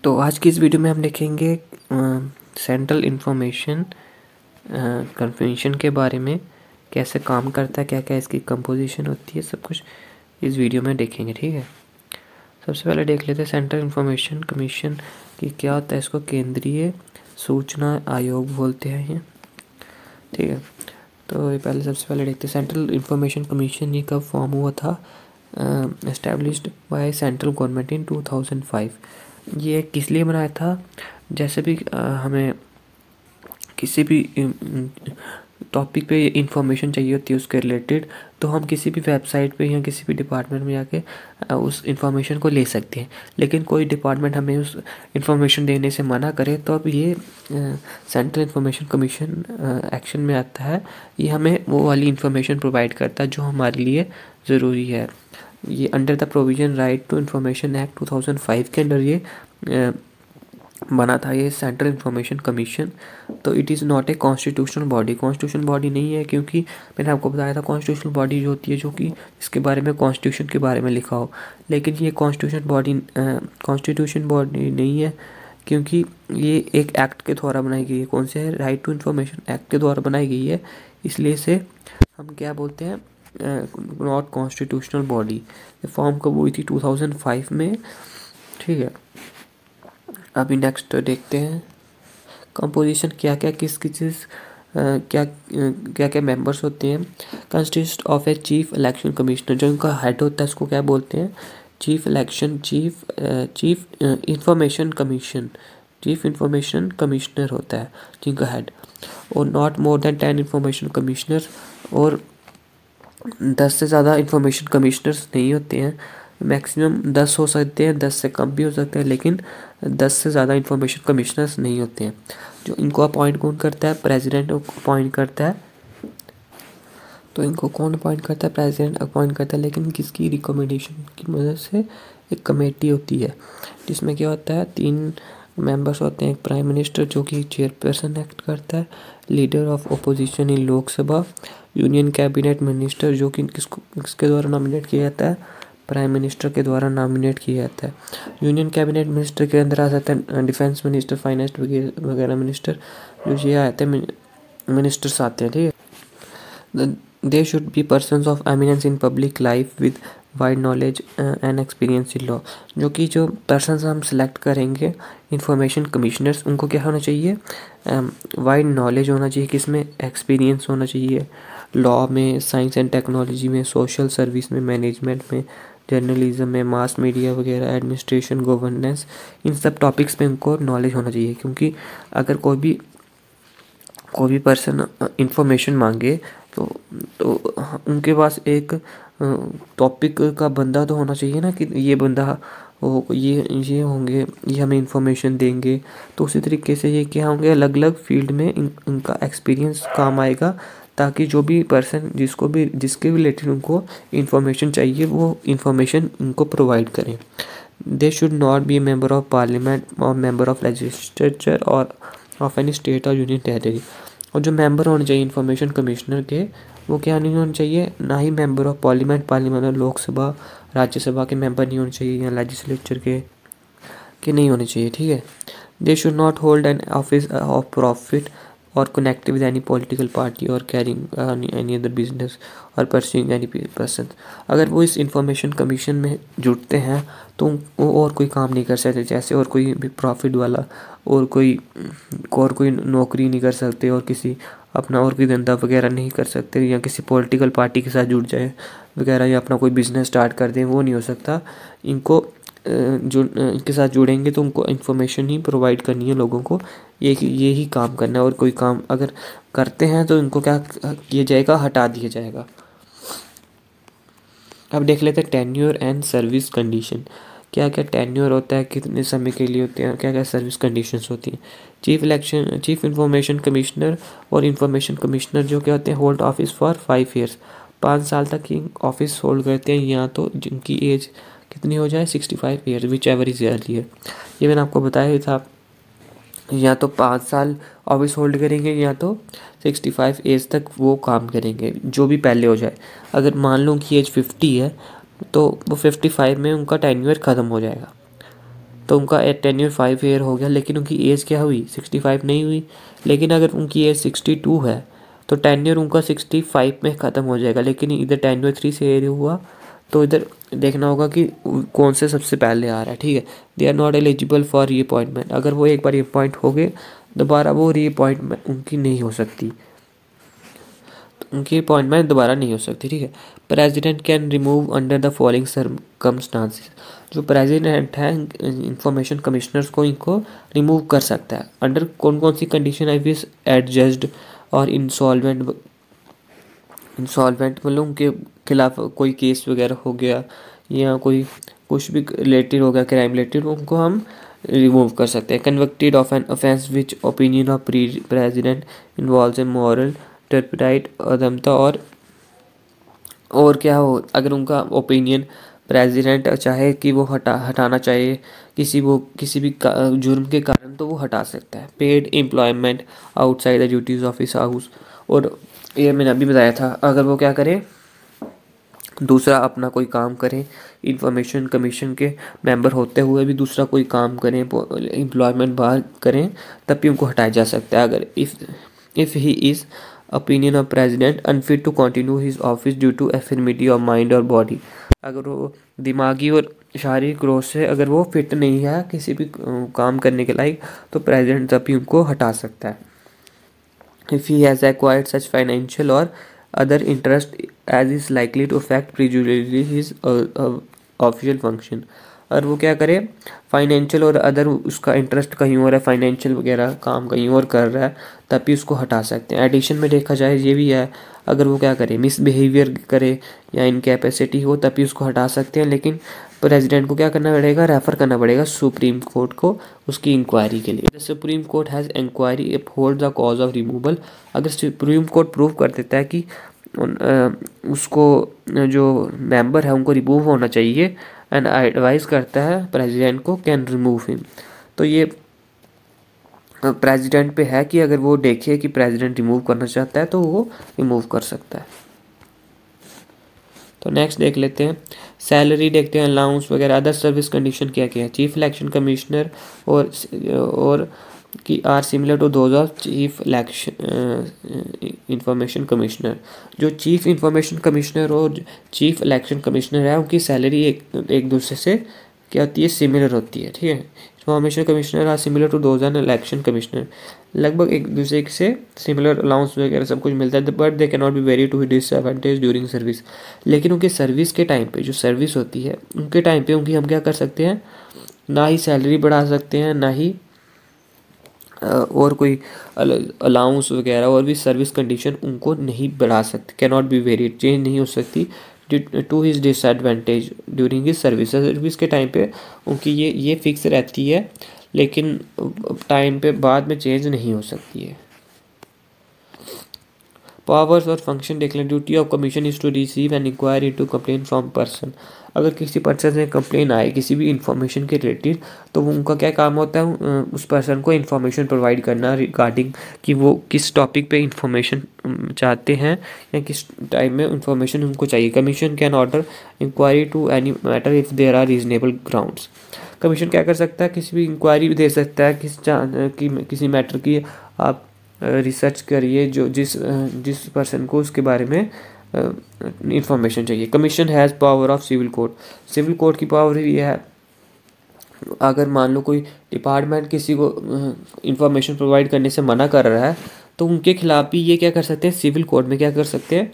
तो आज की इस वीडियो में हम देखेंगे सेंट्रल इंफॉर्मेशन कन्वेंशन के बारे में, कैसे काम करता है, क्या क्या इसकी कंपोजिशन होती है, सब कुछ इस वीडियो में देखेंगे। ठीक है, सबसे पहले देख लेते हैं सेंट्रल इंफॉर्मेशन कमीशन की क्या होता है। इसको केंद्रीय सूचना आयोग बोलते हैं ये। ठीक है, तो ये सबसे पहले देखते हैं सेंट्रल इंफॉर्मेशन कमीशन ये कब फॉर्म हुआ था। Established by central government in 2005। ये किस लिए बनाया था, जैसे भी हमें किसी भी टॉपिक पे इंफॉर्मेशन चाहिए होती है उसके रिलेटेड, तो हम किसी भी वेबसाइट पे या किसी भी डिपार्टमेंट में जाके उस इंफॉर्मेशन को ले सकते हैं। लेकिन कोई डिपार्टमेंट हमें उस इंफॉर्मेशन देने से मना करे तो अब ये सेंट्रल इंफॉर्मेशन कमीशन एक्शन में आता है। ये हमें वो वाली इंफॉर्मेशन प्रोवाइड करता है जो हमारे लिए ज़रूरी है। ये under the provision right to information act 2005 के अंडर ये बना था ये सेंट्रल इंफॉर्मेशन कमीशन। तो it is not a constitutional body. Constitutional body नहीं है, क्योंकि मैंने आपको बताया था कॉन्स्टिट्यूशनल बॉडी जो होती है जो कि इसके बारे में कॉन्स्टिट्यूशन के बारे में लिखा हो। लेकिन ये कॉन्स्टिट्यूशन बॉडी नहीं है, क्योंकि ये एक एक्ट के द्वारा बनाई गई है। कौन से है, राइट टू इंफॉर्मेशन एक्ट के द्वारा बनाई गई है, इसलिए इसे हम क्या बोलते हैं, नॉट कॉन्स्टिट्यूशनल बॉडी। फॉर्म कब हुई थी, 2005 में। ठीक है, अभी नेक्स्ट देखते हैं कंपोजिशन क्या क्या किस चीज़ क्या क्या मेंबर्स होते हैं। Consist of a chief election commissioner, जो इनका हेड होता है उसको क्या बोलते हैं, चीफ इंफॉर्मेशन कमिश्नर होता है जिनका हेड। और not more than 10 information commissioner, और 10 से ज़्यादा इंफॉर्मेशन कमिश्नर्स नहीं होते हैं। मैक्सिमम 10 हो सकते हैं, 10 से कम भी हो सकते हैं, लेकिन 10 से ज़्यादा इंफॉर्मेशन कमिश्नर्स नहीं होते हैं। जो इनको अपॉइंट कौन करता है, प्रेसिडेंट अपॉइंट करता है। तो इनको कौन अपॉइंट करता है, प्रेसिडेंट अपॉइंट करता है, लेकिन किसकी रिकमेंडेशन की मदद से। एक कमेटी होती है जिसमें क्या होता है, 3 मेंबर्स होते हैं। एक प्राइम मिनिस्टर जो कि चेयरपर्सन एक्ट करता है, leader of opposition in Lok Sabha, union cabinet minister जो कि किसके द्वारा नॉमिनेट किया जाता है, प्राइम मिनिस्टर के द्वारा नॉमिनेट किया जाता है। यूनियन कैबिनेट मिनिस्टर के अंदर आ जाता है डिफेंस मिनिस्टर, फाइनेंस वगैरह मिनिस्टर, जो ये आते हैं मिनिस्टर्स आते हैं। ठीक है, they should be persons of eminence in public life with wide knowledge and experience in law. जो जो पर्सन्स हम सेलेक्ट करेंगे इंफॉर्मेशन कमिश्नर्स, उनको क्या होना चाहिए, वाइड नॉलेज होना चाहिए, किसमें, एक्सपीरियंस होना चाहिए, लॉ में, साइंस एंड टेक्नोलॉजी में, सोशल सर्विस में, मैनेजमेंट में, जर्नलिज्म में, मास मीडिया वगैरह, एडमिनिस्ट्रेशन, गवर्नेंस, इन सब टॉपिक्स में उनको नॉलेज होना चाहिए। क्योंकि अगर कोई भी पर्सन इंफॉर्मेशन मांगे तो उनके पास एक टॉपिक का बंदा तो होना चाहिए ना, कि ये बंदा ये होंगे, ये हमें इंफॉर्मेशन देंगे। तो उसी तरीके से ये क्या होंगे, अलग अलग फील्ड में इनका एक्सपीरियंस काम आएगा, ताकि जो भी पर्सन जिसके रिलेटेड उनको इंफॉर्मेशन चाहिए वो इंफॉर्मेशन उनको प्रोवाइड करें। दे should not be member of parliament और मेंबर ऑफ लेजिस्लेचर और ऑफ एनी स्टेट और यूनियन टेरिटरी। और जो मेंबर होने चाहिए इंफॉर्मेशन कमिश्नर के, वो क्या नहीं होने चाहिए, ना ही member of parliament Lok Sabha Rajya Sabha के मेंबर नहीं होने चाहिए, या लेजिस्लेचर के नहीं होने चाहिए। ठीक है, they should not hold an office of profit और connect with any political party और कैरिंग एनी अदर बिजनेस और परस्यूइंग एनी पर्सन। अगर वो इस इंफॉर्मेशन कमीशन में जुड़ते हैं तो वो और कोई काम नहीं कर सकते, जैसे और कोई भी प्रॉफिट वाला और कोई नौकरी नहीं कर सकते, और किसी अपना और कोई धंधा वगैरह नहीं कर सकते, या किसी पॉलिटिकल पार्टी के साथ जुड़ जाए वगैरह, या अपना कोई बिजनेस स्टार्ट कर दें, वो नहीं हो सकता। इनको इनके साथ जुड़ेंगे तो उनको इन्फॉर्मेशन ही प्रोवाइड करनी है लोगों को, ये ही काम करना है। और कोई काम अगर करते हैं तो इनको क्या किया जाएगा, हटा दिया जाएगा। अब देख लेते हैं टेन्योर एंड सर्विस कंडीशन। क्या क्या टेन्योर होता है, कितने समय के लिए होते हैं, क्या क्या सर्विस कंडीशंस होती हैं। चीफ इंफॉर्मेशन कमिश्नर और इंफॉर्मेशन कमिश्नर जो क्या होते हैं, होल्ड ऑफिस फॉर 5 ईयर्स, 5 साल तक ही ऑफिस होल्ड करते हैं, या तो जिनकी एज कितनी हो जाए, 65 years, which ever is earlier. ये मैंने आपको बताया ही था, या तो 5 साल ऑफिस होल्ड करेंगे, या तो 65 एज तक वो काम करेंगे, जो भी पहले हो जाए। अगर मान लो कि एज 50 है तो वो 55 में उनका टेन्योर ख़त्म हो जाएगा। तो उनका टेन्योर 5 ईयर हो गया, लेकिन उनकी एज क्या हुई 65 नहीं हुई। लेकिन अगर उनकी एज 62 है तो टेन्योर उनका 65 में ख़त्म हो जाएगा, लेकिन इधर टेन्योर 3 से हुआ तो इधर देखना होगा कि कौन से सबसे पहले आ रहा है। ठीक है, they are not eligible for reappointment. अगर वो एक बार अपॉइंट हो गए दोबारा वो रीअपॉइंटमेंट उनकी नहीं हो सकती, उनकी अपॉइंटमेंट दोबारा नहीं हो सकती। ठीक है, president can remove under the following circumstances. जो प्रेसिडेंट है इंफॉर्मेशन कमिश्नर्स को इनको रिमूव कर सकता है अंडर कौन कौन सी कंडीशन है, विस एडजस्ड और इंसॉल्वेंट। इंसॉल्वेंट मतलब उनके खिलाफ कोई केस वगैरह हो गया या कोई कुछ भी रिलेटेड हो गया क्राइम रिलेटेड, उनको हम रिमूव कर सकते हैं। Convicted of an offence which opinion of president involves a moral turpitude अदमता। और क्या हो, अगर उनका ओपिनियन प्रेसिडेंट चाहे कि वो हटाना चाहिए किसी भी जुर्म के कारण, तो वो हटा सकता है। Paid employment outside the duties of his house. और ये मैंने अभी बताया था, अगर वो क्या करे दूसरा अपना कोई काम करें, इंफॉर्मेशन कमीशन के मेंबर होते हुए भी दूसरा कोई काम करें, एम्प्लॉयमेंट बाहर करें, तब भी उनको हटाया जा सकता है। अगर if he is opinion of president unfit to continue his office due to infirmity of mind or body। अगर वो दिमागी और शारीरिक रोग से अगर वो फिट नहीं है किसी भी काम करने के लायक, तो प्रेसिडेंट तभी उनको हटा सकता है। If he has acquired such financial or other interest as is likely to affect prejudicially his official function। और वो क्या करे फाइनेंशियल और अदर उसका इंटरेस्ट कहीं और है, फाइनेंशियल वगैरह काम कहीं और कर रहा है, तब भी उसको हटा सकते हैं। एडिशन में देखा जाए ये भी है, अगर वो क्या करे मिसबिहेवियर करे या इनकैपेसिटी हो तब भी उसको हटा सकते हैं। लेकिन प्रेसिडेंट को क्या करना पड़ेगा, रेफ़र करना पड़ेगा सुप्रीम कोर्ट को उसकी इंक्वायरी के लिए। The Supreme Court has inquiry upheld the cause of removal. अगर सुप्रीम कोर्ट प्रूव कर देता है कि उसको जो मेंबर है उनको रिमूव होना चाहिए एंड एडवाइस करता है प्रेसिडेंट को कैन रिमूव हिम, तो ये प्रेसिडेंट पे है कि अगर वो देखे कि प्रेसिडेंट रिमूव करना चाहता है तो वो रिमूव कर सकता है। तो नेक्स्ट देख लेते हैं, सैलरी देखते हैं, अलाउंस वगैरह, अदर सर्विस कंडीशन क्या क्या है। चीफ इलेक्शन कमिश्नर और की are similar to those of chief election information commissioner. जो चीफ इंफॉर्मेशन कमिश्नर और चीफ इलेक्शन कमिश्नर है उनकी सैलरी एक दूसरे से क्या होती है, सिमिलर होती है। ठीक है, information commissioner are similar to those and election commissioner, लगभग एक दूसरे से सिमिलर अलाउंस वगैरह सब कुछ मिलता है, but they can not be very to disadvantage during service. लेकिन उनके सर्विस के टाइम पे जो सर्विस होती है उनके टाइम पे उनकी हम क्या कर सकते हैं, ना ही सैलरी बढ़ा सकते हैं ना ही और कोई अलाउंस वगैरह और भी सर्विस कंडीशन उनको नहीं बढ़ा सकते, can not be very change नहीं हो सकती to his disadvantage during his service. Service के टाइम पे उनकी ये फिक्स रहती है, लेकिन टाइम पे बाद में चेंज नहीं हो सकती है। पावर्स और फंक्शन देख लें। Duty of commission is to receive and inquiry to complain from person. अगर किसी पर्सन से कंप्लेन आए किसी भी इंफॉर्मेशन के रिलेटेड, तो वो उनका क्या काम होता है, उस पर्सन को इंफॉर्मेशन प्रोवाइड करना रिगार्डिंग कि वो किस टॉपिक पे इंफॉर्मेशन चाहते हैं या किस टाइम में इंफॉर्मेशन उनको चाहिए। Commission can order inquiry to any matter if there are reasonable grounds. Commission क्या कर सकता है, किसी भी इंक्वायरी भी दे सकता है किसी मैटर की आप रिसर्च करिए जो जिस पर्सन को उसके बारे में इंफॉर्मेशन चाहिए। Commission has power of civil court. Civil court की पावर ये है, अगर मान लो कोई डिपार्टमेंट किसी को इंफॉर्मेशन प्रोवाइड करने से मना कर रहा है तो उनके खिलाफ भी ये क्या कर सकते हैं, सिविल कोर्ट में क्या कर सकते हैं,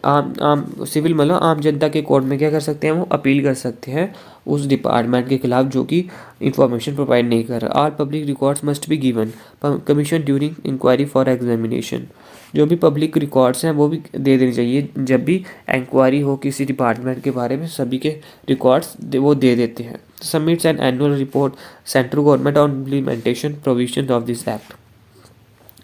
आम सिविल मतलब आम जनता के कोर्ट में क्या कर सकते हैं, वो अपील कर सकते हैं उस डिपार्टमेंट के खिलाफ जो कि इंफॉर्मेशन प्रोवाइड नहीं कर रहा। All public records must be given commission during inquiry for examination. जो भी पब्लिक रिकॉर्ड्स हैं वो भी दे देनी चाहिए जब भी इंक्वायरी हो किसी डिपार्टमेंट के बारे में, सभी के रिकॉर्ड्स वो दे देते हैं। Submits an annual report central government on implementation provision of this act.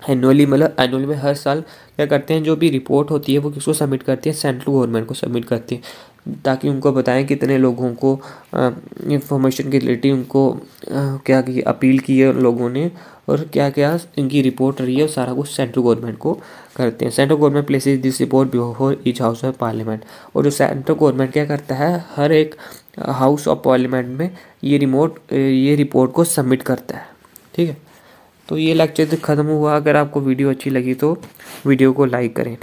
Annually मतलब एनुअल में हर साल क्या करते हैं, जो भी रिपोर्ट होती है वो किसको सबमिट करती है, सेंट्रल गवर्नमेंट को सबमिट करती है। ताकि उनको बताएं कितने लोगों को इंफॉर्मेशन के रिलेटिव उनको क्या की अपील की है लोगों ने, और क्या क्या इनकी रिपोर्ट रही है, और सारा कुछ सेंट्रल गवर्नमेंट को करते हैं। Central government places this report before each house of parliament. और जो सेंट्रल गवर्नमेंट क्या करता है, हर एक हाउस ऑफ पार्लियामेंट में ये रिपोर्ट को सबमिट करता है। ठीक है, तो ये लेक्चर ख़त्म हुआ। अगर आपको वीडियो अच्छी लगी तो वीडियो को लाइक करें।